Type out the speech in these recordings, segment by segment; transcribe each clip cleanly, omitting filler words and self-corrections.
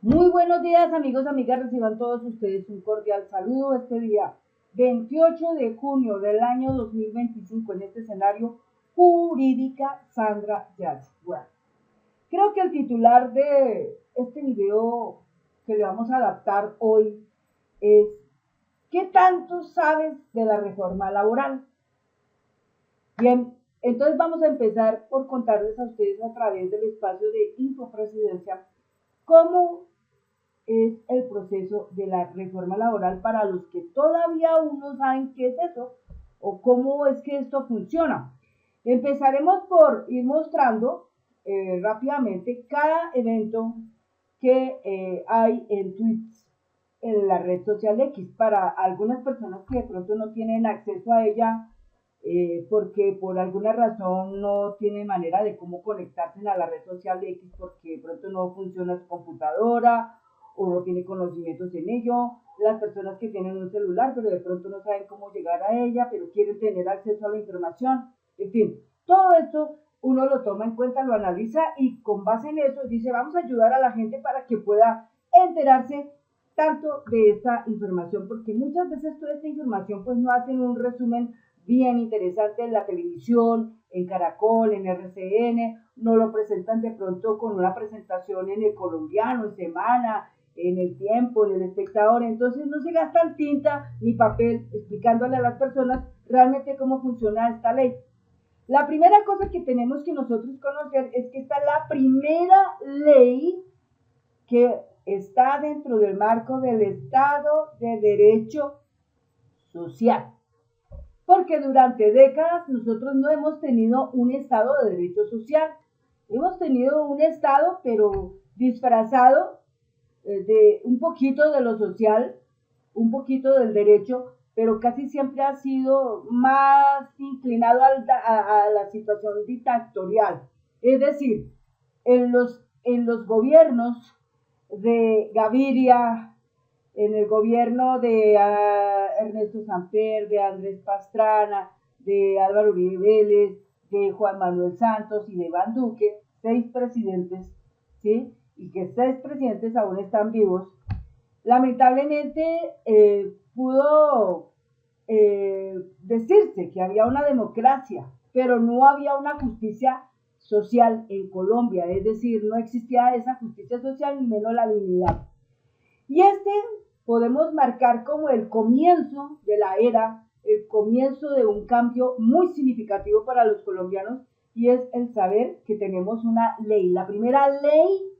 Muy buenos días, amigos, amigas, reciban todos ustedes un cordial saludo este día 28 de junio del año 2025 en este escenario Jurídica Sandra Yáñez. Bueno, creo que el titular de este video que le vamos a adaptar hoy es ¿qué tanto sabes de la reforma laboral? Bien, entonces vamos a empezar por contarles a ustedes a través del espacio de Infopresidencia cómo es el proceso de la reforma laboral para los que todavía aún no saben qué es eso o cómo es que esto funciona. Empezaremos por ir mostrando rápidamente cada evento que hay en tweets en la red social X para algunas personas que de pronto no tienen acceso a ella porque por alguna razón no tienen manera de cómo conectarse a la red social X porque de pronto no funciona su computadora o no tiene conocimientos en ello, las personas que tienen un celular pero de pronto no saben cómo llegar a ella, pero quieren tener acceso a la información, en fin, todo esto uno lo toma en cuenta, lo analiza y con base en eso dice vamos a ayudar a la gente para que pueda enterarse tanto de esta información, porque muchas veces toda esta información pues no hacen un resumen bien interesante en la televisión, en Caracol, en RCN, no lo presentan de pronto con una presentación en El Colombiano, en Semana, en El Tiempo, en El Espectador, entonces no se gastan tinta ni papel explicándole a las personas realmente cómo funciona esta ley. La primera cosa que tenemos que nosotros conocer es que esta es la primera ley que está dentro del marco del Estado de Derecho Social. Porque durante décadas nosotros no hemos tenido un Estado de Derecho Social. Hemos tenido un Estado, pero disfrazado de un poquito de lo social, un poquito del derecho, pero casi siempre ha sido más inclinado a la situación dictatorial. Es decir, en los gobiernos de Gaviria, en el gobierno de Ernesto Samper, de Andrés Pastrana, de Álvaro Uribe Vélez, de Juan Manuel Santos y de Iván Duque, 6 presidentes, ¿sí? Y que 6 presidentes aún están vivos, lamentablemente pudo decirse que había una democracia, pero no había una justicia social en Colombia, es decir, no existía esa justicia social ni menos la dignidad. Y podemos marcar como el comienzo de la era, el comienzo de un cambio muy significativo para los colombianos, y es el saber que tenemos una ley, la primera ley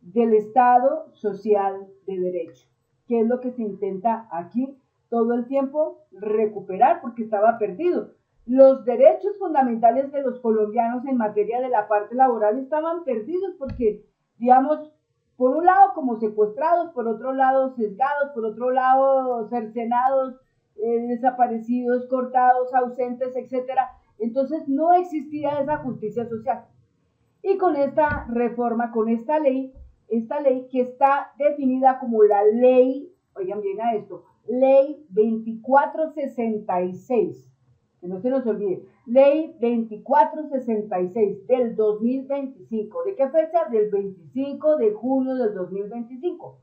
del Estado Social de Derecho, que es lo que se intenta aquí todo el tiempo recuperar porque estaba perdido. Los derechos fundamentales de los colombianos en materia de la parte laboral estaban perdidos porque, digamos, por un lado como secuestrados, por otro lado sesgados, por otro lado cercenados, desaparecidos, cortados, ausentes, etcétera. Entonces no existía esa justicia social. Y con esta reforma, con esta ley que está definida como la ley, oigan bien a esto, ley 2466, que no se nos olvide, ley 2466 del 2025. ¿De qué fecha? Del 25 de junio del 2025.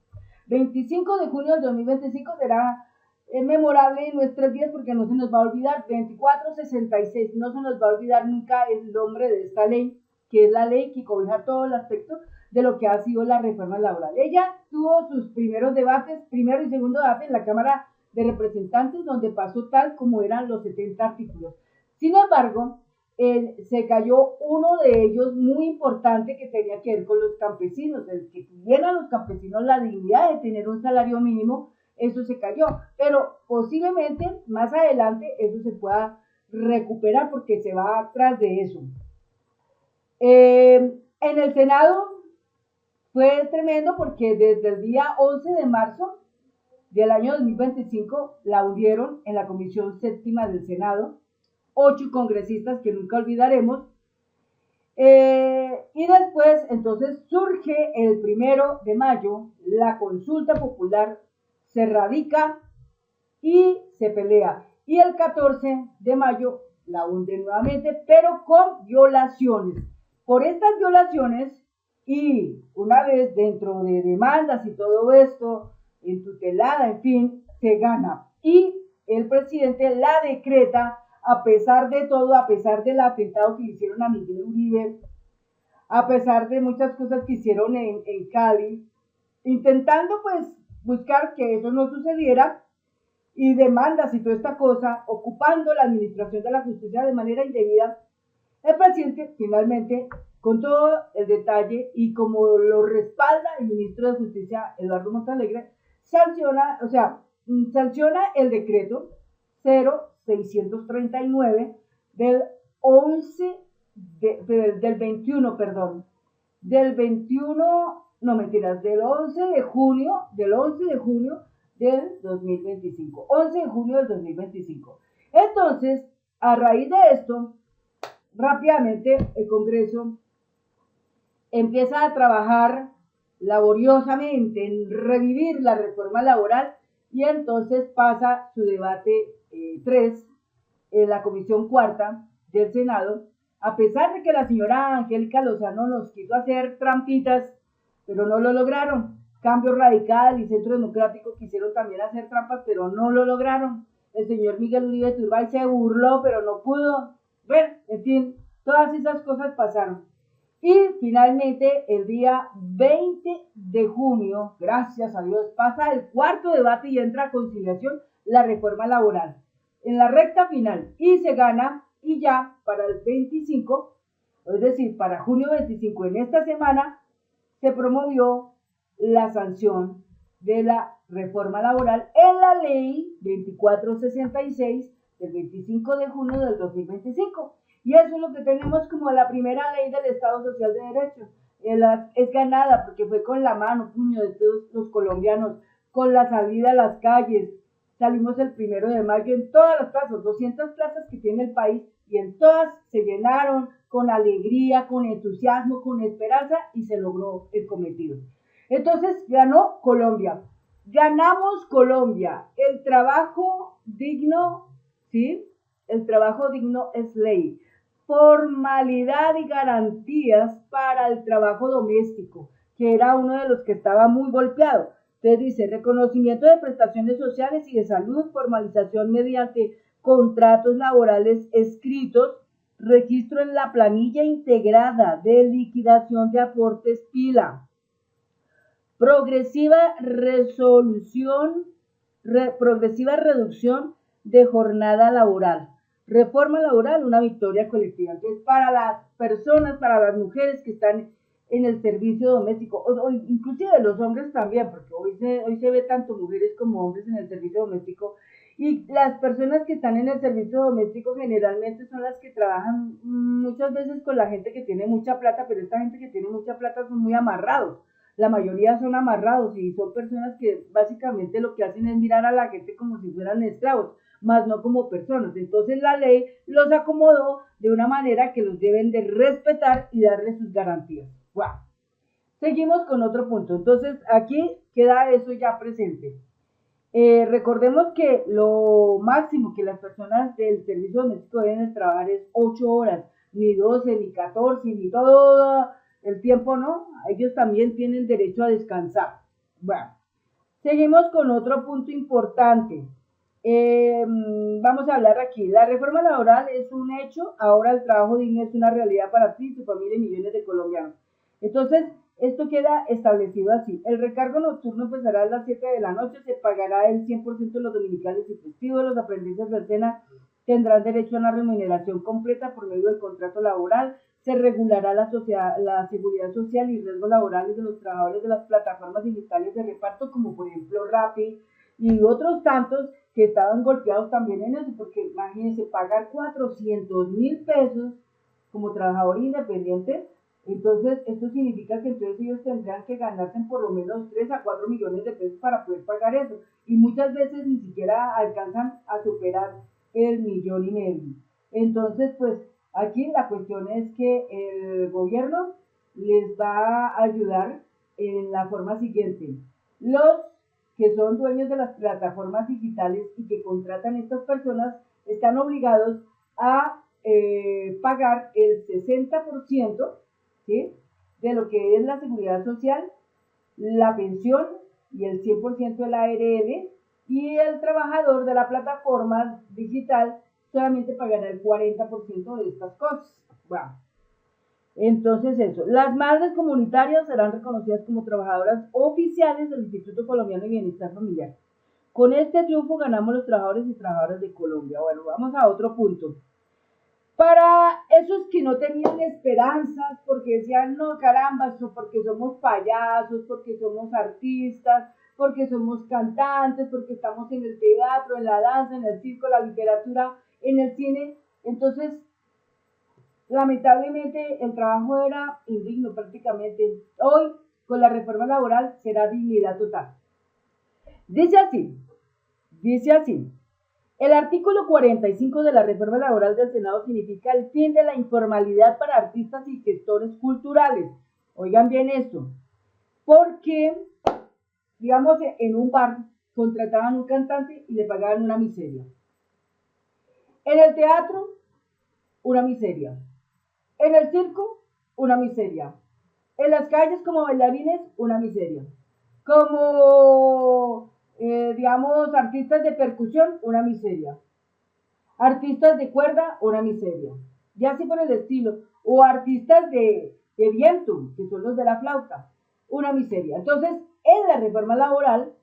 25 de junio del 2025 será memorable en nuestros días porque no se nos va a olvidar, 2466, no se nos va a olvidar nunca el nombre de esta ley, que es la ley que cobija todo el aspecto de lo que ha sido la reforma laboral. Ella tuvo sus primeros debates, primero y segundo debate en la Cámara de Representantes, donde pasó tal como eran los 70 artículos. Sin embargo, se cayó uno de ellos muy importante que tenía que ver con los campesinos, el que tuvieran los campesinos la dignidad de tener un salario mínimo, eso se cayó, pero posiblemente más adelante eso se pueda recuperar porque se va atrás de eso. En el Senado fue tremendo porque desde el día 11 de marzo del año 2025 la hundieron en la Comisión Séptima del Senado, 8 congresistas que nunca olvidaremos, y después entonces surge el 1 de mayo, la consulta popular se radica y se pelea, y el 14 de mayo la hunden nuevamente, pero con violaciones. Por estas violaciones Y una vez dentro de demandas y todo esto, en tutelada, en fin, se gana. Y el presidente la decreta a pesar de todo, a pesar del atentado que hicieron a Miguel Uribe, a pesar de muchas cosas que hicieron en Cali, intentando pues buscar que eso no sucediera y demandas y toda esta cosa, ocupando la administración de la justicia de manera indebida, el presidente finalmente, con todo el detalle y como lo respalda el ministro de Justicia, Eduardo Montalegre, sanciona el decreto 0639 del 11 del 21, perdón, del 21, no mentiras, del 11 de junio, del 2025, 11 de junio del 2025. Entonces, a raíz de esto, rápidamente el Congreso empieza a trabajar laboriosamente en revivir la reforma laboral y entonces pasa su debate 3 en la comisión cuarta del Senado, a pesar de que la señora Angélica Lozano nos quiso hacer trampitas, pero no lo lograron. Cambio Radical y Centro Democrático quisieron también hacer trampas, pero no lo lograron. El señor Miguel Uribe Turbay se burló, pero no pudo. Bueno, en fin, todas esas cosas pasaron. Y finalmente, el día 20 de junio, gracias a Dios, pasa el cuarto debate y entra a conciliación la reforma laboral en la recta final y se gana, y ya para el 25, es decir, para junio 25, en esta semana, se promovió la sanción de la reforma laboral en la ley 2466 del 25 de junio del 2025. Y eso es lo que tenemos como la primera ley del Estado Social de Derecho. Es ganada porque fue con la mano, puño de todos los colombianos, con la salida a las calles. Salimos el 1 de mayo en todas las plazas, 200 plazas que tiene el país, y en todas se llenaron con alegría, con entusiasmo, con esperanza, y se logró el cometido. Entonces ganó Colombia. Ganamos Colombia. El trabajo digno, ¿sí? El trabajo digno es ley. Formalidad y garantías para el trabajo doméstico, que era uno de los que estaba muy golpeado. Entonces dice, reconocimiento de prestaciones sociales y de salud, formalización mediante contratos laborales escritos, registro en la planilla integrada de liquidación de aportes PILA, progresiva reducción de jornada laboral. Reforma laboral, una victoria colectiva. Entonces, para las personas, para las mujeres que están en el servicio doméstico, o inclusive los hombres también, porque hoy se ve tanto mujeres como hombres en el servicio doméstico, y las personas que están en el servicio doméstico generalmente son las que trabajan muchas veces con la gente que tiene mucha plata, pero esta gente que tiene mucha plata son muy amarrados. La mayoría son amarrados y son personas que básicamente lo que hacen es mirar a la gente como si fueran esclavos, más no como personas. Entonces la ley los acomodó de una manera que los deben de respetar y darles sus garantías. Wow. Seguimos con otro punto. Entonces aquí queda eso ya presente. Recordemos que lo máximo que las personas del servicio doméstico deben trabajar es 8 horas, ni 12, ni 14, ni todo el tiempo, ¿no? Ellos también tienen derecho a descansar. Bueno, seguimos con otro punto importante. Vamos a hablar aquí. La reforma laboral es un hecho, ahora el trabajo digno es una realidad para ti, tu familia y millones de colombianos. Entonces, esto queda establecido así. El recargo nocturno empezará a las 7 de la noche, se pagará el 100% de los dominicales y festivos, los aprendices del SENA tendrán derecho a una remuneración completa por medio del contrato laboral, se regulará la seguridad social y riesgos laborales de los trabajadores de las plataformas digitales de reparto, como por ejemplo Rappi y otros tantos que estaban golpeados también en eso, porque imagínense, pagar 400.000 pesos como trabajador independiente. Entonces, esto significa que entonces ellos tendrían que ganarse por lo menos 3 a 4 millones de pesos para poder pagar eso. Y muchas veces ni siquiera alcanzan a superar el 1,5 millones. Entonces, pues, aquí la cuestión es que el gobierno les va a ayudar en la forma siguiente. Los que son dueños de las plataformas digitales y que contratan a estas personas están obligados a pagar el 60%, ¿sí?, de lo que es la seguridad social, la pensión y el 100% de la ARL, y el trabajador de la plataforma digital solamente pagará el 40% de estas cosas. Bueno, entonces eso, las madres comunitarias serán reconocidas como trabajadoras oficiales del Instituto Colombiano de Bienestar Familiar. Con este triunfo ganamos los trabajadores y trabajadoras de Colombia. Bueno, vamos a otro punto. Para esos que no tenían esperanzas, porque decían, no, caramba, porque somos payasos, porque somos artistas, porque somos cantantes, porque estamos en el teatro, en la danza, en el circo, la literatura, en el cine. Entonces, lamentablemente, el trabajo era indigno prácticamente. Hoy, con la reforma laboral, será dignidad total. Dice así. El artículo 45 de la reforma laboral del Senado significa el fin de la informalidad para artistas y gestores culturales. Oigan bien esto, porque, digamos, en un bar contrataban un cantante y le pagaban una miseria. En el teatro, una miseria. En el circo, una miseria. En las calles como bailarines, una miseria. Como digamos, artistas de percusión, una miseria. Artistas de cuerda, una miseria. Y así por el estilo. O artistas de viento, que son los de la flauta, una miseria. Entonces, en la reforma laboral,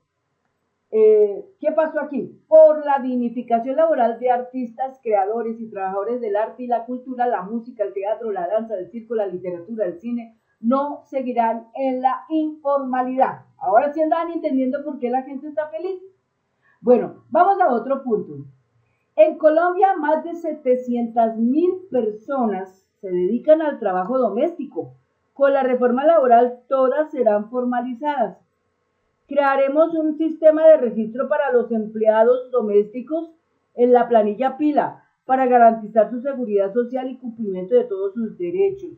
¿qué pasó aquí? Por la dignificación laboral de artistas, creadores y trabajadores del arte y la cultura, la música, el teatro, la danza, el circo, la literatura, el cine, no seguirán en la informalidad. Ahora sí andan entendiendo por qué la gente está feliz. Bueno, vamos a otro punto. En Colombia, más de 700.000 personas se dedican al trabajo doméstico. Con la reforma laboral, todas serán formalizadas. Crearemos un sistema de registro para los empleados domésticos en la planilla Pila para garantizar su seguridad social y cumplimiento de todos sus derechos.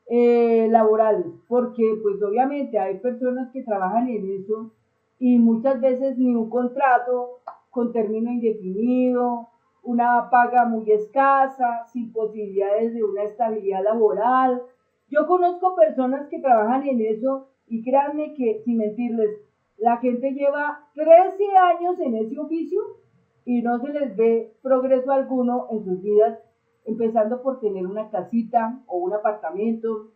Laborales, porque pues obviamente hay personas que trabajan en eso y muchas veces ni un contrato con término indefinido, una paga muy escasa, sin posibilidades de una estabilidad laboral. Yo conozco personas que trabajan en eso y créanme que, sin mentirles, la gente lleva 13 años en ese oficio y no se les ve progreso alguno en sus vidas, empezando por tener una casita o un apartamento.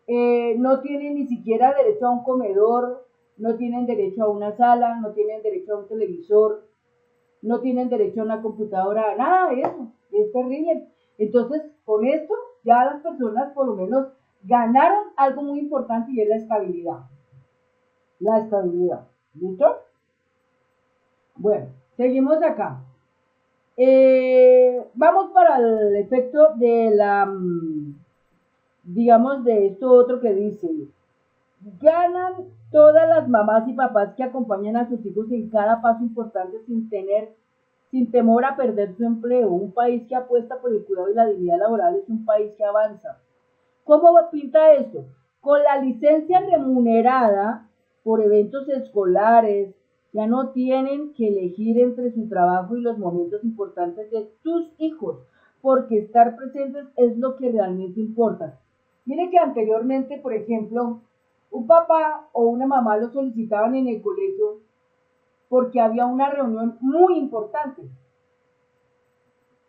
No tienen ni siquiera derecho a un comedor, no tienen derecho a una sala, no tienen derecho a un televisor, no tienen derecho a una computadora, nada de eso. Es terrible. Entonces, con esto, ya las personas por lo menos ganaron algo muy importante y es la estabilidad. La estabilidad. ¿Listo? Bueno, seguimos acá. Vamos para el efecto de la, digamos, de esto otro que dice, ganan todas las mamás y papás que acompañan a sus hijos en cada paso importante sin temor a perder su empleo. Un país que apuesta por el cuidado y la dignidad laboral es un país que avanza. ¿Cómo pinta esto? Con la licencia remunerada por eventos escolares, ya no tienen que elegir entre su trabajo y los momentos importantes de tus hijos, porque estar presentes es lo que realmente importa. Mire que anteriormente, por ejemplo, un papá o una mamá lo solicitaban en el colegio porque había una reunión muy importante.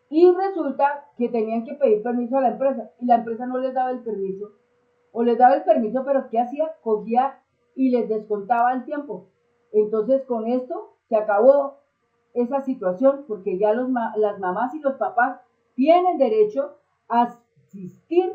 Y resulta que tenían que pedir permiso a la empresa y la empresa no les daba el permiso. O les daba el permiso, pero ¿qué hacía? Cogía y les descontaba el tiempo. Entonces con esto se acabó esa situación porque ya las mamás y los papás tienen derecho a asistir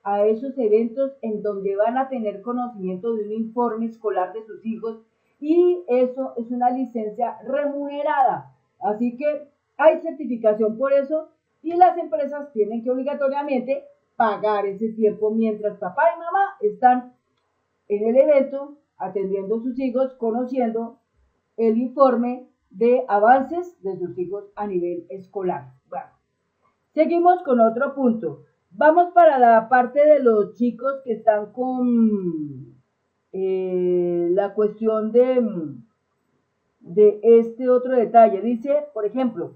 a esos eventos en donde van a tener conocimiento de un informe escolar de sus hijos y eso es una licencia remunerada. Así que hay certificación por eso y las empresas tienen que obligatoriamente pagar ese tiempo mientras papá y mamá están en el evento atendiendo a sus hijos, conociendo el informe de avances de sus hijos a nivel escolar. Bueno, seguimos con otro punto. Vamos para la parte de los chicos que están con la cuestión de este otro detalle. Dice, por ejemplo,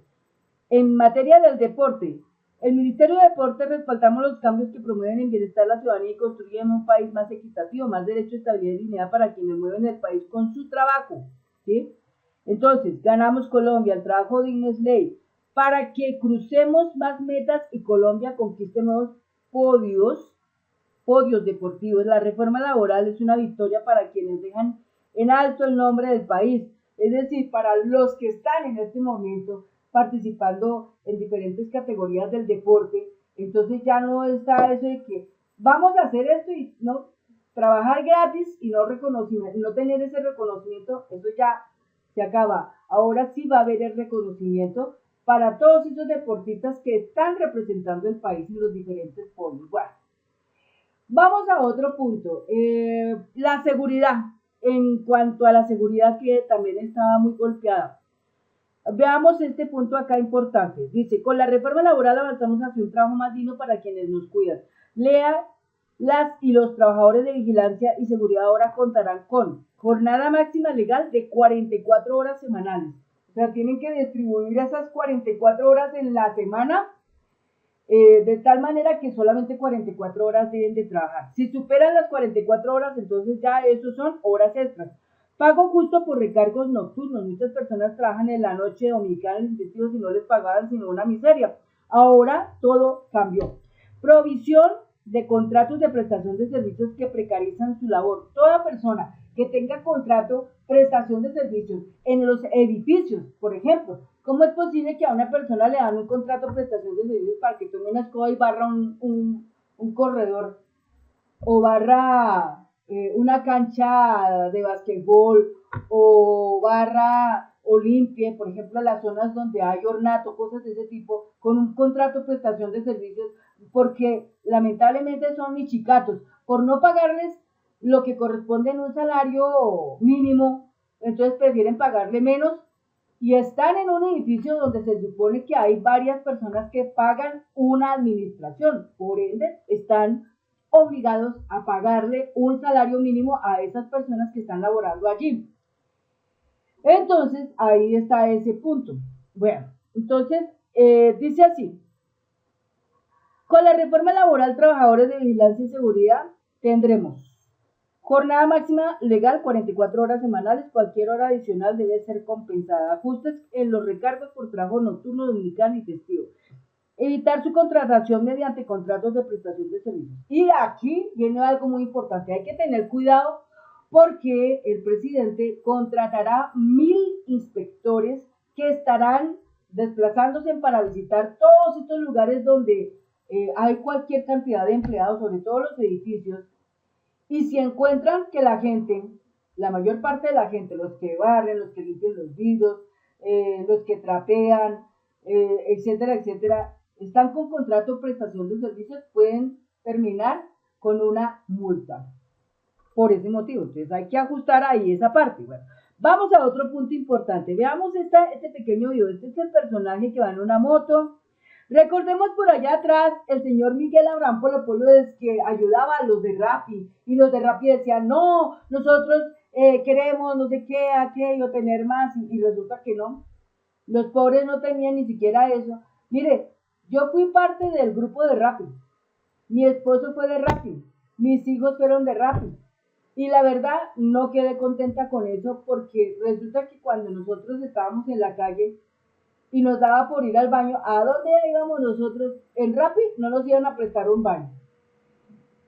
en materia del deporte, El Ministerio de Deportes respaldamos los cambios que promueven el bienestar de la ciudadanía y construyen un país más equitativo, más derecho, estabilidad y dignidad para quienes mueven el país con su trabajo, ¿sí? Entonces, ganamos Colombia, el trabajo digno es ley, para que crucemos más metas y Colombia conquiste nuevos podios deportivos. La reforma laboral es una victoria para quienes dejan en alto el nombre del país, es decir, para los que están en este momento participando en diferentes categorías del deporte. Entonces ya no está eso de que vamos a hacer esto y no trabajar gratis y no reconocimiento, no tener ese reconocimiento, eso ya se acaba. Ahora sí va a haber el reconocimiento para todos esos deportistas que están representando el país en los diferentes podios. Bueno, vamos a otro punto, la seguridad. En cuanto a la seguridad, que también estaba muy golpeada. Veamos este punto acá importante. Dice, con la reforma laboral avanzamos hacia un trabajo más digno para quienes nos cuidan. Las y los trabajadores de vigilancia y seguridad ahora contarán con jornada máxima legal de 44 horas semanales. O sea, tienen que distribuir esas 44 horas en la semana de tal manera que solamente 44 horas deben de trabajar. Si superan las 44 horas, entonces ya eso son horas extras. Pago justo por recargos nocturnos. Muchas personas trabajan en la noche dominical y festivos y no les pagaban sino una miseria. Ahora todo cambió. Provisión de contratos de prestación de servicios que precarizan su labor. Toda persona que tenga contrato, prestación de servicios en los edificios, por ejemplo, ¿cómo es posible que a una persona le dan un contrato de prestación de servicios para que tome una escoba y barra un corredor o barra una cancha de basquetbol o barra o limpie, por ejemplo, las zonas donde hay ornato, cosas de ese tipo, con un contrato de prestación de servicios, porque lamentablemente son michicatos, por no pagarles lo que corresponde en un salario mínimo, entonces prefieren pagarle menos y están en un edificio donde se supone que hay varias personas que pagan una administración, por ende están obligados a pagarle un salario mínimo a esas personas que están laborando allí. Entonces, ahí está ese punto. Bueno, entonces, dice así, con la reforma laboral, trabajadores de vigilancia y seguridad tendremos jornada máxima legal, 44 horas semanales, cualquier hora adicional debe ser compensada, ajustes en los recargos por trabajo nocturno, dominical y festivo. Evitar su contratación mediante contratos de prestación de servicios. Y aquí viene algo muy importante, hay que tener cuidado porque el presidente contratará 1000 inspectores que estarán desplazándose para visitar todos estos lugares donde hay cualquier cantidad de empleados, sobre todo los edificios, y si encuentran que la gente, la mayor parte de la gente, los que barren, los que limpian los vidrios, los que trapean, etcétera, etcétera, están con contrato de prestación de servicios, pueden terminar con una multa. Por ese motivo, entonces hay que ajustar ahí esa parte. Bueno, vamos a otro punto importante. Veamos este pequeño video. Este es el personaje que va en una moto. Recordemos por allá atrás el señor Miguel Abraham Polo que ayudaba a los de Rappi, y los de Rappi decían, no, nosotros queremos no sé qué, aquello, tener más, y resulta que no. Los pobres no tenían ni siquiera eso. Mire, yo fui parte del grupo de Rappi. Mi esposo fue de Rappi. Mis hijos fueron de Rappi. Y la verdad, no quedé contenta con eso porque resulta que cuando nosotros estábamos en la calle y nos daba por ir al baño, ¿a dónde íbamos nosotros? En Rappi no nos iban a prestar un baño.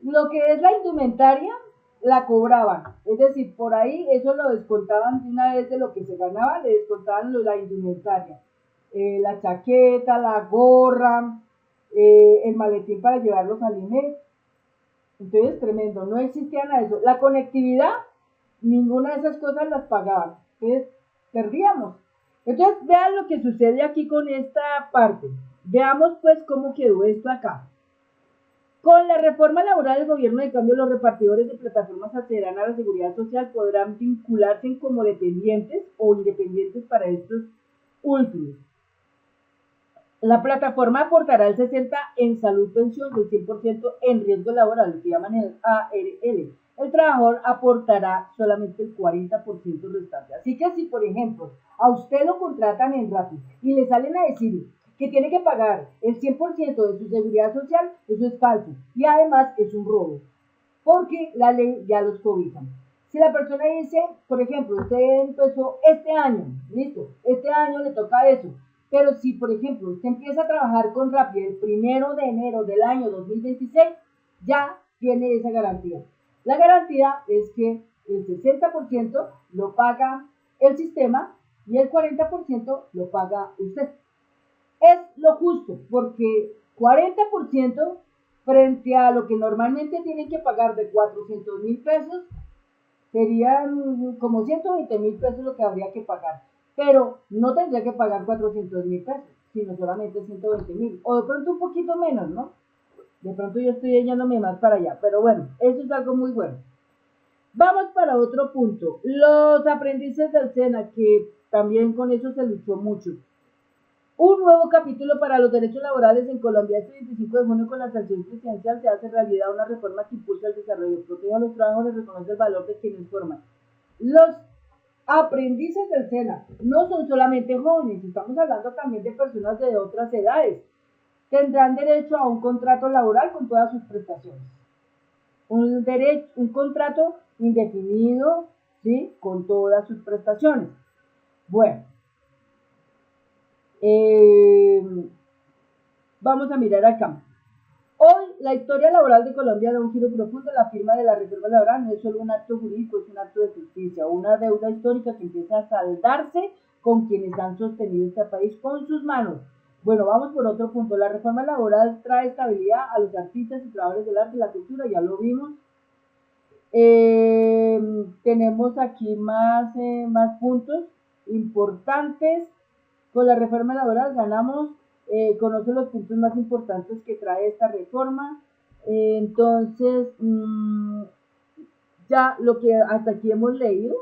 Lo que es la indumentaria, la cobraban. Es decir, por ahí eso lo descontaban de una vez de lo que se ganaba, le descontaban la indumentaria. La chaqueta, la gorra, el maletín para llevar los alimentos. Entonces, tremendo, no existía nada de eso. La conectividad, ninguna de esas cosas las pagaban. Entonces, perdíamos. Entonces, vean lo que sucede aquí con esta parte. Veamos pues cómo quedó esto acá. Con la reforma laboral del gobierno, de cambio, los repartidores de plataformas accederán a la seguridad social, podrán vincularse como dependientes o independientes para estos últimos. La plataforma aportará el 60% en salud, pensión, el 100% en riesgo laboral, lo que llaman el ARL. El trabajador aportará solamente el 40% restante. Así que si, por ejemplo, a usted lo contratan en Rappi y le salen a decir que tiene que pagar el 100% de su seguridad social, eso es falso. Y además es un robo, porque la ley ya los cobija. Si la persona dice, por ejemplo, usted empezó este año, listo, este año le toca eso, pero si, por ejemplo, usted empieza a trabajar con Rappi el 1 de enero del año 2026, ya tiene esa garantía. La garantía es que el 60% lo paga el sistema y el 40% lo paga usted. Es lo justo, porque 40% frente a lo que normalmente tienen que pagar de 400.000 pesos, serían como 120.000 pesos lo que habría que pagar. Pero no tendría que pagar 400.000 pesos, sino solamente 120.000. O de pronto un poquito menos, ¿no? De pronto yo estoy yéndome más para allá. Pero bueno, eso es algo muy bueno. Vamos para otro punto. Los aprendices del SENA, que también con eso se luchó mucho. Un nuevo capítulo para los derechos laborales en Colombia. Este 25 de junio, con la sanción presidencial, se hace realidad una reforma que impulsa el desarrollo, protege a los trabajadores, reconoce el valor de quienes forman. Los aprendices del SENA no son solamente jóvenes, estamos hablando también de personas de otras edades. Tendrán derecho a un contrato laboral con todas sus prestaciones. Un contrato indefinido, ¿sí? Con todas sus prestaciones. Bueno. Vamos a mirar acá. Hoy la historia laboral de Colombia da un giro profundo. La firma de la reforma laboral no es solo un acto jurídico, es un acto de justicia, una deuda histórica que empieza a saldarse con quienes han sostenido este país con sus manos. Bueno, vamos por otro punto. La reforma laboral trae estabilidad a los artistas y trabajadores del arte y la cultura, ya lo vimos. Tenemos aquí más puntos importantes. Con la reforma laboral ganamos, conoce los puntos más importantes que trae esta reforma. Entonces, ya lo que hasta aquí hemos leído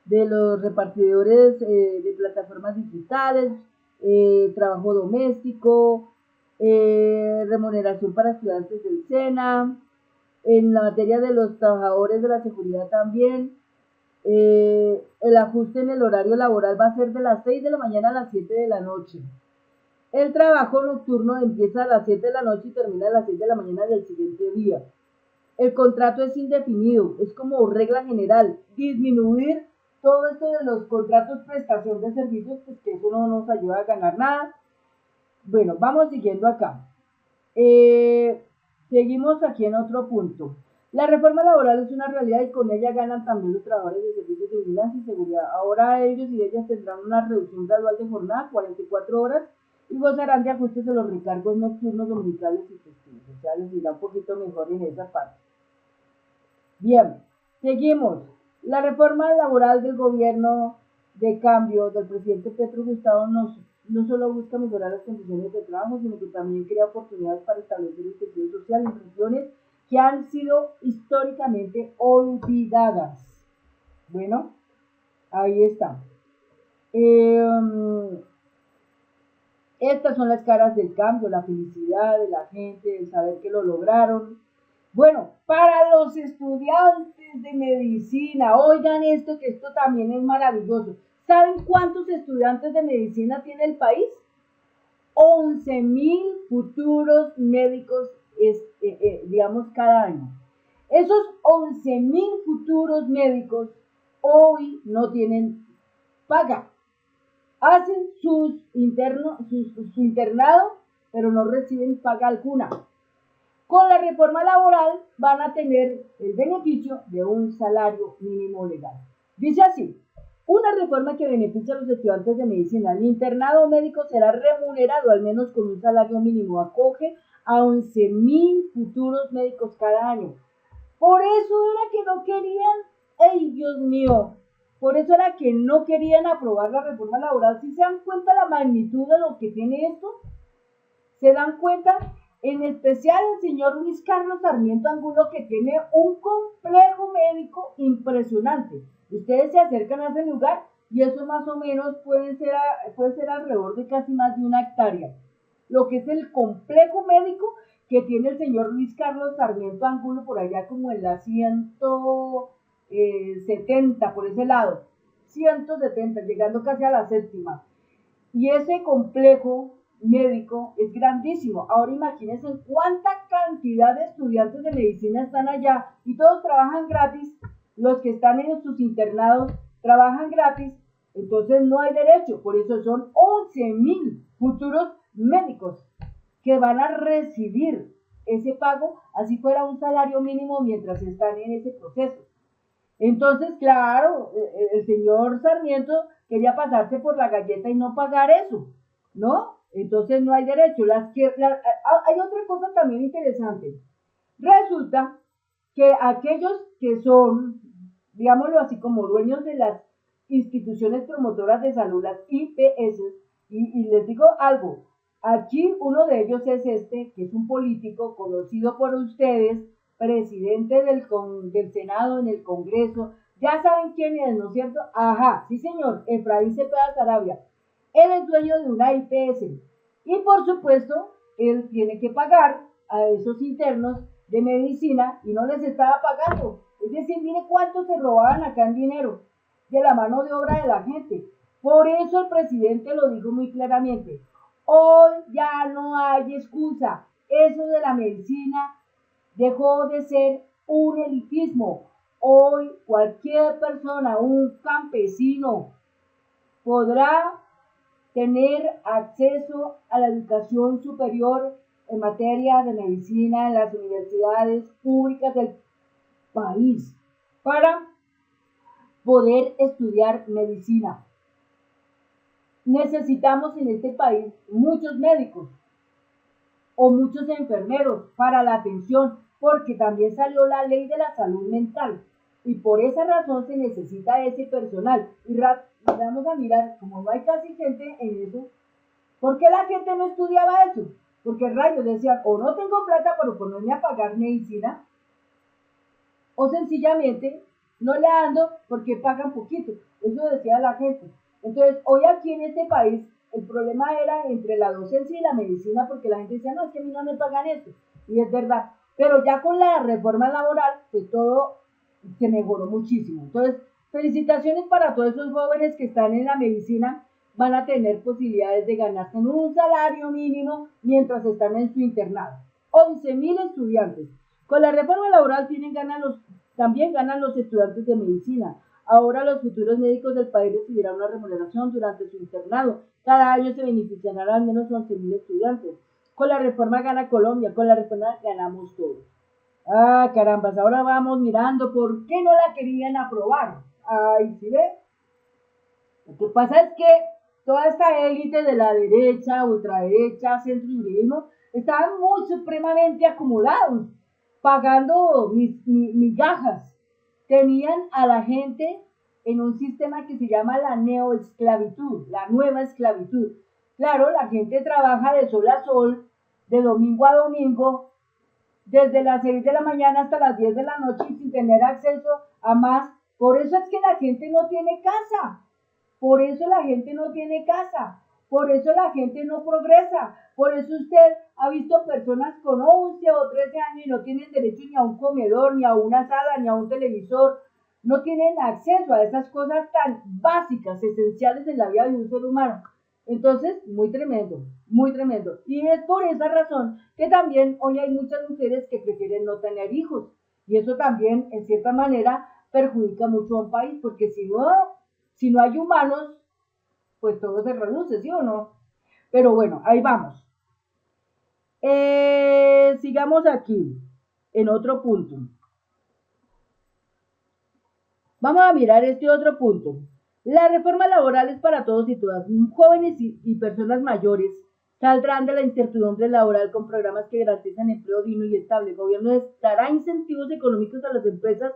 de los repartidores de plataformas digitales, trabajo doméstico, remuneración para estudiantes del SENA, en la materia de los trabajadores de la seguridad también. El ajuste en el horario laboral va a ser de las 6 de la mañana a las 7 de la noche. El trabajo nocturno empieza a las 7 de la noche y termina a las 6 de la mañana del siguiente día. El contrato es indefinido, es como regla general. Disminuir todo esto de los contratos prestación de servicios, pues que eso no nos ayuda a ganar nada. Bueno, vamos siguiendo acá. Seguimos aquí en otro punto. La reforma laboral es una realidad y con ella ganan también los trabajadores de servicios de vigilancia y seguridad. Ahora ellos y ellas tendrán una reducción gradual de jornada, 44 horas, y gozarán de ajustes de los recargos nocturnos, dominicales y festivos. O sea, les irá un poquito mejor en esa parte. Bien, seguimos. La reforma laboral del gobierno de cambio del presidente Petro Gustavo no solo busca mejorar las condiciones de trabajo, sino que también crea oportunidades para establecer el tejido social en regiones que han sido históricamente olvidadas. Bueno, ahí está. Estas son las caras del cambio, la felicidad de la gente, el saber que lo lograron. Bueno, para los estudiantes de medicina, oigan esto, que esto también es maravilloso. ¿Saben cuántos estudiantes de medicina tiene el país? 11.000 futuros médicos, digamos, cada año. Esos 11.000 futuros médicos hoy no tienen paga. Hacen su internado, pero no reciben paga alguna. Con la reforma laboral van a tener el beneficio de un salario mínimo legal. Dice así: una reforma que beneficia a los estudiantes de medicina. El internado médico será remunerado al menos con un salario mínimo. Acoge a 11.000 futuros médicos cada año. Por eso era que no querían, ¡ay, Dios mío! Por eso era que no querían aprobar la reforma laboral. ¿Sí se dan cuenta la magnitud de lo que tiene esto? ¿Se dan cuenta? En especial el señor Luis Carlos Sarmiento Angulo, que tiene un complejo médico impresionante. Ustedes se acercan a ese lugar y eso más o menos puede ser alrededor de casi más de 1 hectárea. Lo que es el complejo médico que tiene el señor Luis Carlos Sarmiento Angulo por allá como en la 170, por ese lado. 170, llegando casi a la 7ª. Y ese complejo médico es grandísimo. Ahora imagínense cuánta cantidad de estudiantes de medicina están allá y todos trabajan gratis. Los que están en sus internados trabajan gratis, entonces no hay derecho. Por eso son 11.000 futuros médicos que van a recibir ese pago, así fuera un salario mínimo mientras están en ese proceso. Entonces, claro, el señor Sarmiento quería pasarse por la galleta y no pagar eso, ¿no? Entonces no hay derecho. Hay otra cosa también interesante. Resulta que aquellos que son, digámoslo así, como dueños de las instituciones promotoras de salud, las IPS, y les digo algo, aquí uno de ellos es que es un político conocido por ustedes, presidente del Senado en el Congreso, ya saben quién es, ¿no es cierto? Ajá, sí señor, Efraín Cepeda Sarabia. Él es dueño de una IPS y por supuesto, él tiene que pagar a esos internos de medicina y no les estaba pagando. Es decir, mire cuánto se robaban acá en dinero de la mano de obra de la gente. Por eso el presidente lo dijo muy claramente. Hoy ya no hay excusa. Eso de la medicina dejó de ser un elitismo. Hoy cualquier persona, un campesino, podrá tener acceso a la educación superior en materia de medicina en las universidades públicas del país para poder estudiar medicina. Necesitamos en este país muchos médicos o muchos enfermeros para la atención, porque también salió la ley de la salud mental y por esa razón se necesita ese personal. Y vamos a mirar, como no hay casi gente en eso, ¿por qué la gente no estudiaba eso? Porque rayos decían, o no tengo plata para ponerme a pagar medicina, o sencillamente no le ando porque pagan poquito. Eso decía la gente. Entonces, hoy aquí en este país, el problema era entre la docencia y la medicina, porque la gente decía, no, es que a mí no me pagan esto. Y es verdad. Pero ya con la reforma laboral, pues todo se mejoró muchísimo. Entonces, felicitaciones para todos esos jóvenes que están en la medicina, van a tener posibilidades de ganarse un salario mínimo mientras están en su internado. 11.000 estudiantes. Con la reforma laboral también ganan los estudiantes de medicina. Ahora los futuros médicos del país recibirán una remuneración durante su internado. Cada año se beneficiarán al menos 11.000 estudiantes. Con la reforma gana Colombia, con la reforma ganamos todos. Ah, carambas, ahora vamos mirando por qué no la querían aprobar. Ay, ¿sí ve? Lo que pasa es que toda esta élite de la derecha, ultraderecha, centro-uribismo, estaban muy supremamente acomodados, pagando migajas. Tenían a la gente en un sistema que se llama la neoesclavitud, la nueva esclavitud. Claro, la gente trabaja de sol a sol, de domingo a domingo, desde las 6 de la mañana hasta las 10 de la noche y sin tener acceso a más. Por eso es que la gente no tiene casa. Por eso la gente no tiene casa. Por eso la gente no progresa. Por eso usted ha visto personas con 11 o 13 años y no tienen derecho ni a un comedor, ni a una sala, ni a un televisor. No tienen acceso a esas cosas tan básicas, esenciales en la vida de un ser humano. Entonces, muy tremendo, muy tremendo. Y es por esa razón que también hoy hay muchas mujeres que prefieren no tener hijos. Y eso también, en cierta manera, perjudica mucho a un país, porque si no hay humanos, pues todo se reduce, ¿sí o no? Pero bueno, ahí vamos. Sigamos aquí, en otro punto. Vamos a mirar este otro punto. La reforma laboral es para todos y todas. Jóvenes y personas mayores saldrán de la incertidumbre laboral con programas que garantizan empleo digno y estable. El gobierno dará incentivos económicos a las empresas,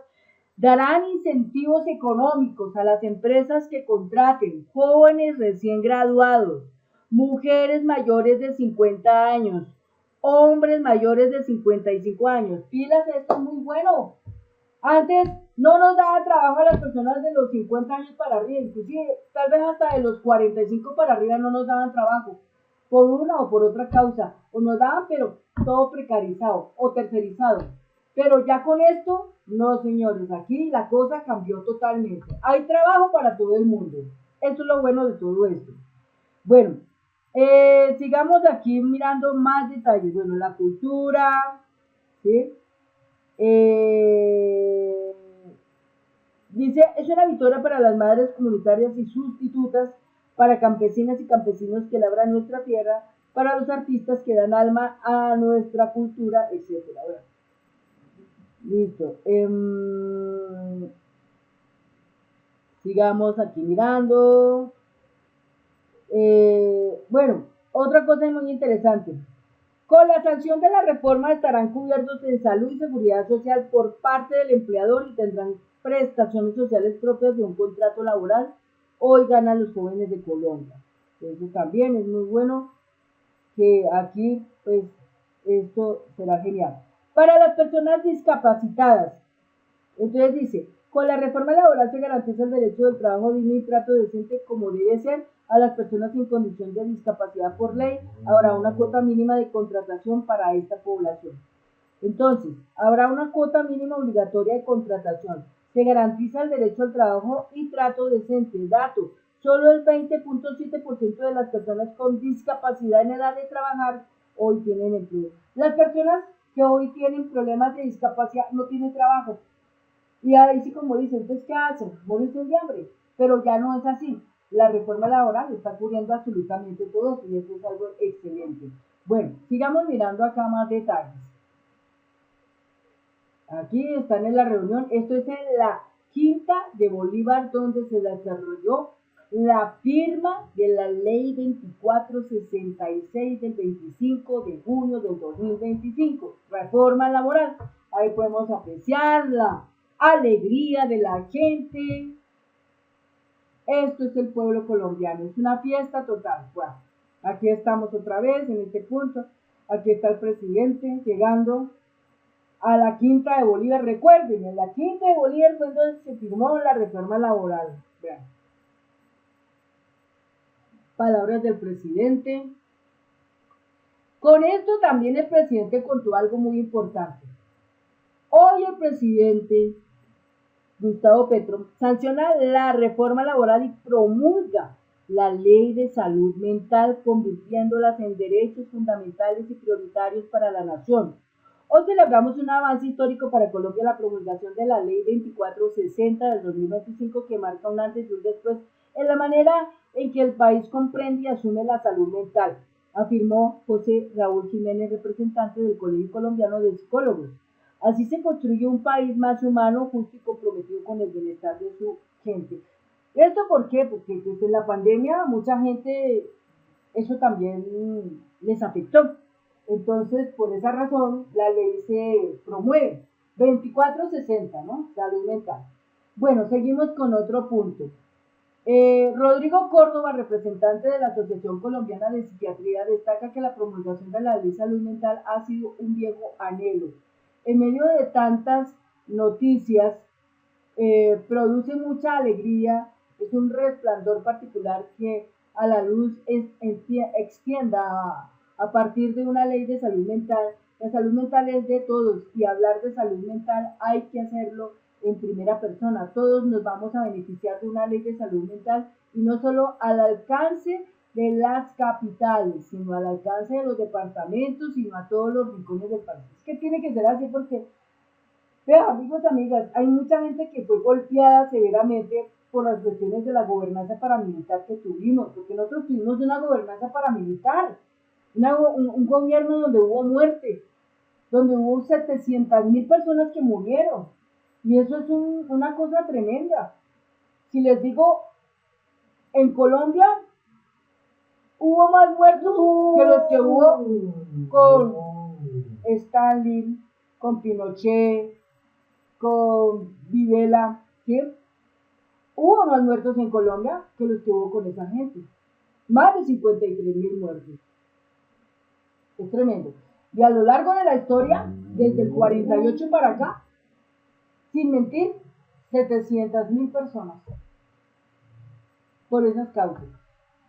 darán incentivos económicos a las empresas que contraten jóvenes recién graduados, mujeres mayores de 50 años, hombres mayores de 55 años. Pilas, esto es muy bueno. Antes no nos daban trabajo a las personas de los 50 años para arriba, inclusive tal vez hasta de los 45 para arriba no nos daban trabajo, por una o por otra causa, o nos daban pero todo precarizado o tercerizado. Pero ya con esto, no señores, aquí la cosa cambió totalmente. Hay trabajo para todo el mundo. Eso es lo bueno de todo esto. Bueno, Sigamos aquí mirando más detalles. Bueno, la cultura, ¿sí? Eh, Dice, es una victoria para las madres comunitarias y sustitutas, para campesinas y campesinos que labran nuestra tierra, para los artistas que dan alma a nuestra cultura, etcétera. Bueno, listo. Sigamos aquí mirando. Bueno, otra cosa muy interesante. Con la sanción de la reforma estarán cubiertos en salud y seguridad social por parte del empleador y tendrán prestaciones sociales propias de un contrato laboral. Hoy ganan los jóvenes de Colombia. Eso también es muy bueno, que aquí pues esto será genial. Para las personas discapacitadas, entonces dice, con la reforma laboral se garantiza el derecho del trabajo digno y trato decente como debe ser a las personas en condición de discapacidad por ley. Habrá una cuota mínima de contratación para esta población. Entonces, habrá una cuota mínima obligatoria de contratación. Se garantiza el derecho al trabajo y trato decente. Dato, solo el 20.7% de las personas con discapacidad en edad de trabajar hoy tienen empleo. Las personas que hoy tienen problemas de discapacidad no tienen trabajo. Y ahí sí, como dicen, entonces, ¿qué hacen? Morirse de hambre. Pero ya no es así. La reforma laboral está cubriendo absolutamente todo eso y eso es algo excelente. Bueno, sigamos mirando acá más detalles. Aquí están en la reunión. Esto es en la Quinta de Bolívar, donde se desarrolló la firma de la ley 2466 del 25 de junio del 2025, reforma laboral. Ahí podemos apreciar la alegría de la gente. Esto es el pueblo colombiano, es una fiesta total. Bueno, aquí estamos otra vez en este punto. Aquí está el presidente llegando a la Quinta de Bolívar. Recuerden, en la Quinta de Bolívar fue donde se firmó la reforma laboral. Vean. Palabras del presidente. Con esto también el presidente contó algo muy importante. Hoy el presidente Gustavo Petro sanciona la reforma laboral y promulga la ley de salud mental, convirtiéndolas en derechos fundamentales y prioritarios para la nación. Hoy celebramos un avance histórico para Colombia, la promulgación de la ley 2460 del 2025, que marca un antes y un después en la manera en que el país comprende y asume la salud mental, afirmó José Raúl Jiménez, representante del Colegio Colombiano de Psicólogos. Así se construye un país más humano, justo y comprometido con el bienestar de su gente. ¿Esto por qué? Porque pues, en la pandemia mucha gente eso también les afectó. Entonces, por esa razón, la ley se promueve. 2460, ¿no? Salud mental. Bueno, seguimos con otro punto. Rodrigo Córdoba, representante de la Asociación Colombiana de Psiquiatría, destaca que la promulgación de la ley de salud mental ha sido un viejo anhelo. En medio de tantas noticias, produce mucha alegría, es un resplandor particular que a la luz extienda a partir de una ley de salud mental. La salud mental es de todos y hablar de salud mental hay que hacerlo en primera persona. Todos nos vamos a beneficiar de una ley de salud mental y no solo al alcance de las capitales, sino al alcance de los departamentos, sino a todos los rincones del país. Es que tiene que ser así porque, vean, amigos y amigas, hay mucha gente que fue golpeada severamente por las cuestiones de la gobernanza paramilitar que tuvimos, porque nosotros tuvimos una gobernanza paramilitar, un gobierno donde hubo muerte, donde hubo 700.000 personas que murieron, y eso es una cosa tremenda. Si les digo, en Colombia hubo más muertos que los que hubo con Stalin, con Pinochet, con Videla, ¿sí? Hubo más muertos en Colombia que los que hubo con esa gente. Más de 53.000 muertos. Es tremendo. Y a lo largo de la historia, desde el 48 para acá, sin mentir, 700.000 personas por esas causas.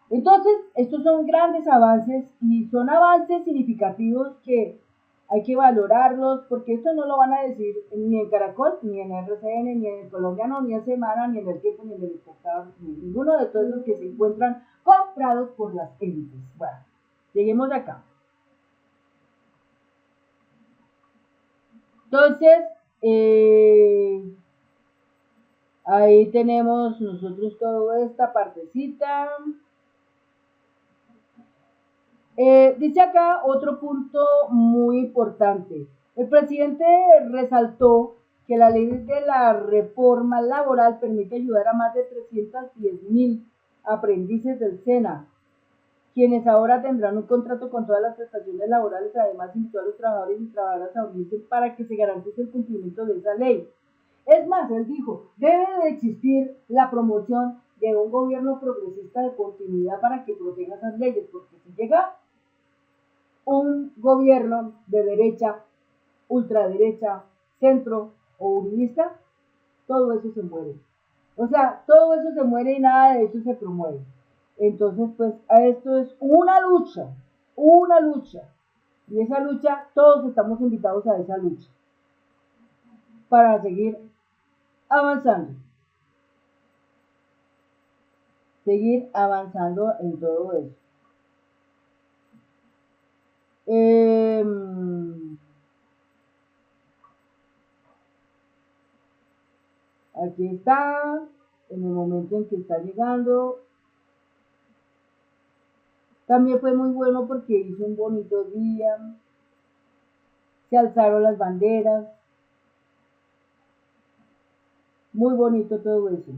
Entonces, estos son grandes avances y son avances significativos que hay que valorarlos, porque esto no lo van a decir ni en Caracol, ni en RCN, ni en el Colombiano, ni en Semana, ni en El Tiempo, ni en El Espectador, ni ninguno de todos los que se encuentran comprados por las élites. Bueno, Lleguemos acá. Entonces, ahí tenemos nosotros toda esta partecita. Dice acá otro punto muy importante. El presidente resaltó que la ley de la reforma laboral permite ayudar a más de 310.000 aprendices del SENA, quienes ahora tendrán un contrato con todas las prestaciones laborales. Además, invitó a los trabajadores y trabajadoras a unirse para que se garantice el cumplimiento de esa ley. Es más, él dijo, debe de existir la promoción de un gobierno progresista de continuidad para que proteja esas leyes, porque si llega un gobierno de derecha, ultraderecha, centro o uribista, todo eso se muere. O sea, todo eso se muere y nada de eso se promueve. Entonces, pues, a esto es una lucha. Y esa lucha, todos estamos invitados a esa lucha para seguir avanzando. Seguir avanzando en todo eso. Aquí está, en el momento en que está llegando. También fue muy bueno porque hizo un bonito día. Se alzaron las banderas. Muy bonito todo eso.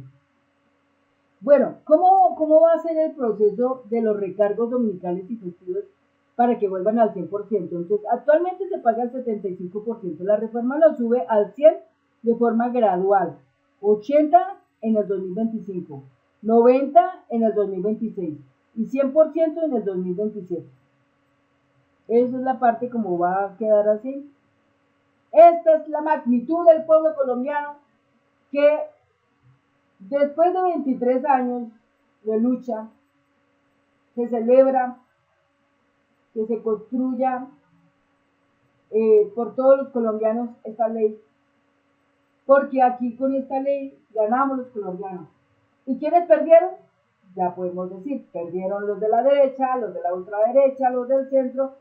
Bueno, ¿cómo va a ser el proceso de los recargos dominicales y festivos para que vuelvan al 100%? Entonces, actualmente se paga el 75%. La reforma lo sube al 100% de forma gradual. 80% en el 2025, 90% en el 2026 y 100% en el 2027. Esa es la parte como va a quedar así. Esta es la magnitud del pueblo colombiano que después de 23 años de lucha se celebra, que se construya por todos los colombianos esta ley, porque aquí con esta ley ganamos los colombianos. ¿Y quiénes perdieron? Ya podemos decir, perdieron los de la derecha, los de la ultraderecha, los del centro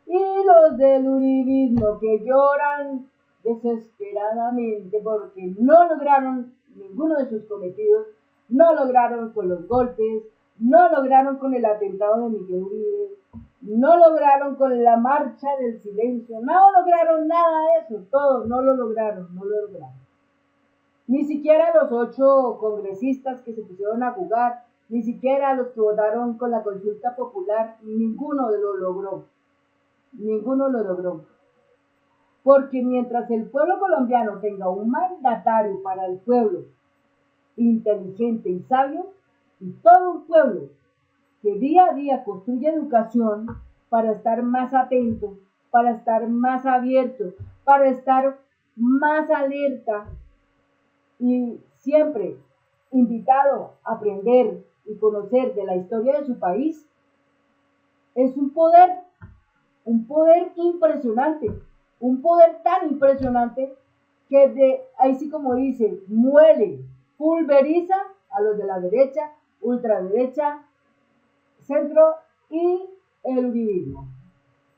y los del uribismo, que lloran desesperadamente porque no lograron ninguno de sus cometidos, no lograron con los golpes, no lograron con el atentado de Miguel Uribe, no lograron con la marcha del silencio, no lograron nada de eso, todos no lo lograron. Ni siquiera los 8 congresistas que se pusieron a jugar, ni siquiera los que votaron con la consulta popular, ninguno lo logró. Porque mientras el pueblo colombiano tenga un mandatario para el pueblo inteligente y sabio, y todo un pueblo que día a día construye educación para estar más atento, para estar más abierto, para estar más alerta y siempre invitado a aprender y conocer de la historia de su país, es un poder impresionante, un poder tan impresionante que ahí sí como dice, muele, pulveriza a los de la derecha, ultraderecha, centro y el uribismo.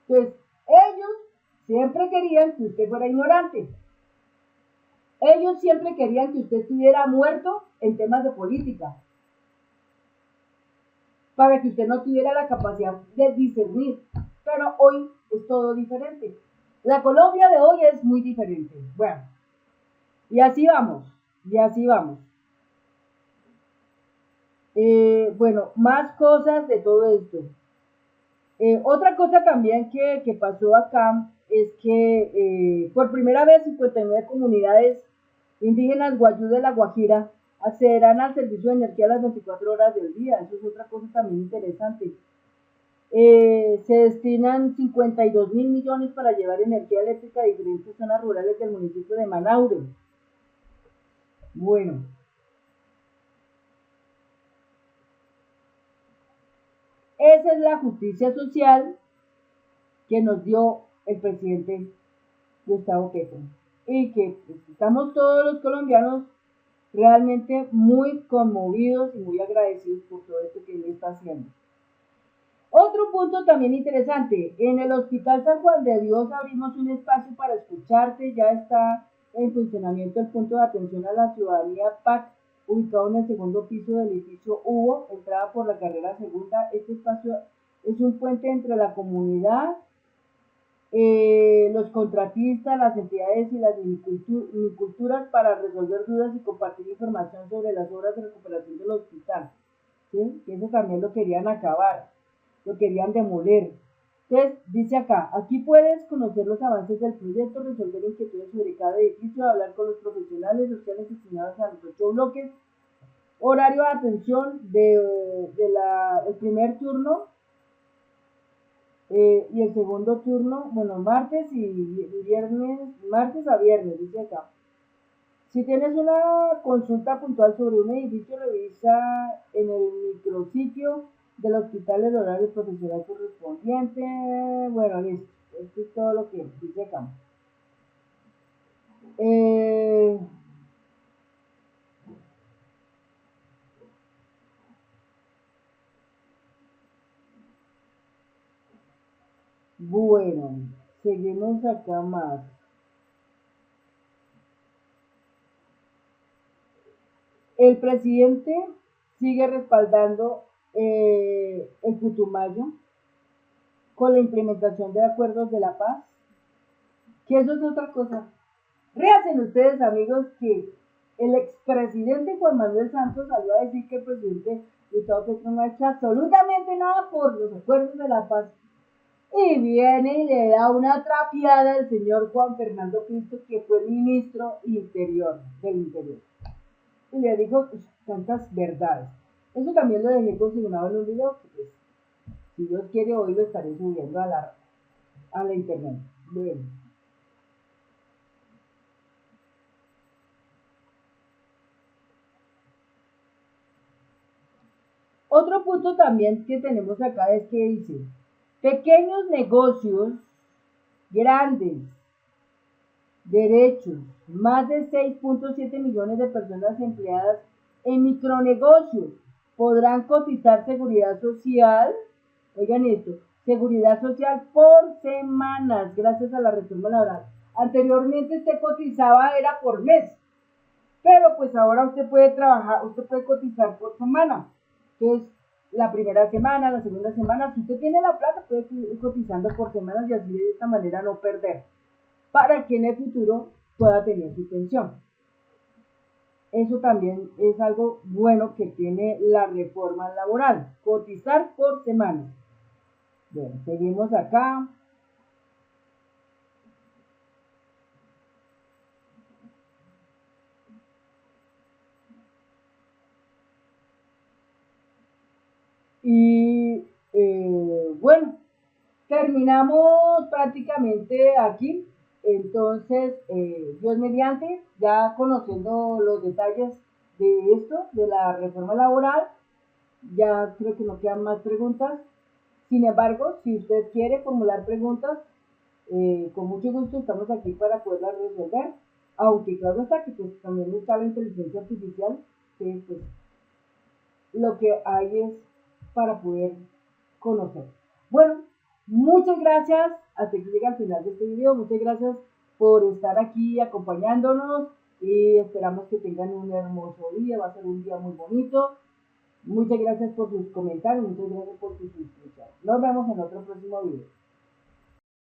Entonces, ellos siempre querían que usted fuera ignorante. Ellos siempre querían que usted estuviera muerto en temas de política, para que usted no tuviera la capacidad de discernir. Pero hoy es todo diferente. La Colombia de hoy es muy diferente. Bueno, y así vamos. Bueno, más cosas de todo esto. Otra cosa también que pasó acá es que por primera vez 59 comunidades indígenas guayú de La Guajira accederán al servicio de energía a las 24 horas del día. Eso es otra cosa también interesante. Se destinan 52.000 millones para llevar energía eléctrica a diferentes zonas rurales del municipio de Manaure. Bueno, esa es la justicia social que nos dio el presidente Gustavo Petro y que pues, estamos todos los colombianos realmente muy conmovidos y muy agradecidos por todo esto que él está haciendo. Otro punto también interesante, en el Hospital San Juan de Dios abrimos un espacio para escucharte, ya está en funcionamiento el punto de atención a la ciudadanía PAC, ubicado en el segundo piso del edificio Hugo, entrada por la carrera segunda. Este espacio es un puente entre la comunidad, los contratistas, las entidades y las miniculturas para resolver dudas y compartir información sobre las obras de recuperación del hospital. ¿Sí? Que eso también lo querían acabar, lo querían demoler. Entonces, dice acá, aquí puedes conocer los avances del proyecto, resolver inquietudes sobre cada edificio, hablar con los profesionales sociales asignados a los 8 bloques, horario de atención el primer turno y el segundo turno, bueno, martes y viernes, martes a viernes, dice acá. Si tienes una consulta puntual sobre un edificio, revisa en el micrositio del hospital el horario profesional correspondiente. Bueno, listo. Esto es todo lo que dice acá. Bueno, seguimos acá más. El presidente sigue respaldando el Putumayo con la implementación de acuerdos de la paz, que eso es otra cosa. Réhacen ustedes, amigos, que el expresidente Juan Manuel Santos salió a decir que el presidente Gustavo Petro no ha hecho absolutamente nada por los acuerdos de la paz. Y viene y le da una trapeada al señor Juan Fernando Cristo, que fue ministro del Interior. Y le dijo pues, tantas verdades. Eso también lo dejé consignado en un video que, pues, si Dios quiere, hoy lo estaré subiendo a la internet. Bueno. Otro punto también que tenemos acá es que dice, pequeños negocios, grandes, derechos, más de 6.7 millones de personas empleadas en micronegocios podrán cotizar seguridad social, oigan esto, seguridad social por semanas gracias a la reforma laboral. Anteriormente usted cotizaba era por mes, pero pues ahora usted puede trabajar, usted puede cotizar por semana. Entonces, la primera semana, la segunda semana, si usted tiene la plata, puede ir cotizando por semanas y así de esta manera no perder, para que en el futuro pueda tener su pensión. Eso también es algo bueno que tiene la reforma laboral, cotizar por semana. Bueno, seguimos acá. Y bueno, terminamos prácticamente aquí. Entonces, Dios mediante, ya conociendo los detalles de esto, de la reforma laboral, ya creo que no quedan más preguntas. Sin embargo, si usted quiere formular preguntas, con mucho gusto estamos aquí para poderlas resolver. Aunque claro está que pues, también está la inteligencia artificial, que pues, lo que hay es para poder conocer. Bueno, muchas gracias. Hasta que llega al final de este video. Muchas gracias por estar aquí acompañándonos y esperamos que tengan un hermoso día. Va a ser un día muy bonito. Muchas gracias por sus comentarios. Muchas gracias por sus suscripciones. Nos vemos en otro próximo video.